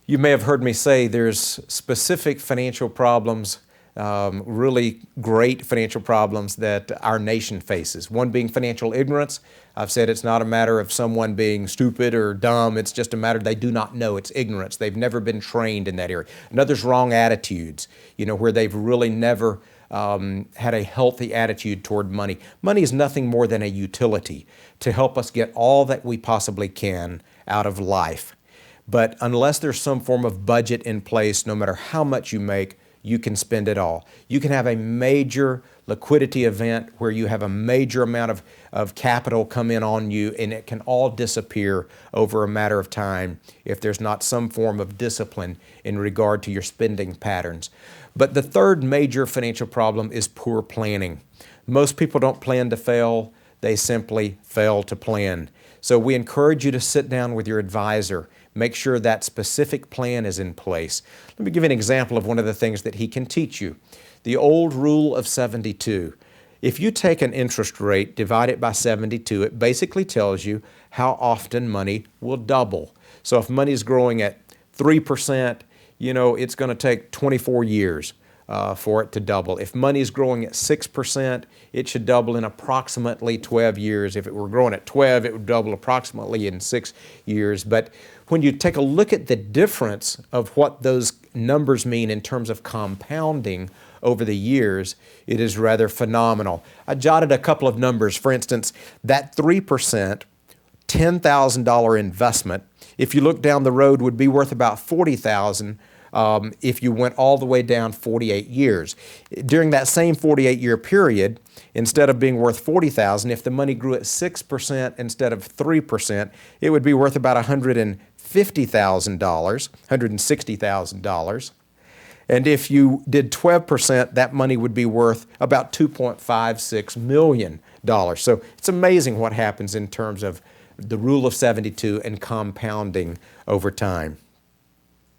You may have heard me say there's specific financial problems, really great financial problems that our nation faces. One being financial ignorance. I've said it's not a matter of someone being stupid or dumb. It's just a matter they do not know. It's ignorance. They've never been trained in that area. Another's wrong attitudes, where they've really never had a healthy attitude toward money. Money is nothing more than a utility to help us get all that we possibly can out of life. But unless there's some form of budget in place, no matter how much you make, you can spend it all. You can have a major liquidity event where you have a major amount of capital come in on you, and it can all disappear over a matter of time if there's not some form of discipline in regard to your spending patterns. But the third major financial problem is poor planning. Most people don't plan to fail. They simply fail to plan. So we encourage you to sit down with your advisor. Make sure that specific plan is in place. Let me give you an example of one of the things that he can teach you. The old rule of 72. If you take an interest rate, divide it by 72, it basically tells you how often money will double. So if money is growing at 3%, it's going to take 24 years for it to double. If money is growing at 6%, it should double in approximately 12 years. If it were growing at 12, it would double approximately in 6 years. But when you take a look at the difference of what those numbers mean in terms of compounding over the years, it is rather phenomenal. I jotted a couple of numbers. For instance, that 3%, $10,000 investment, if you look down the road, would be worth about $40,000 if you went all the way down 48 years. During that same 48-year period, instead of being worth $40,000, if the money grew at 6% instead of 3%, it would be worth about $150,000, $160,000. And if you did 12%, that money would be worth about $2.56 million. So it's amazing what happens in terms of the rule of 72 and compounding over time.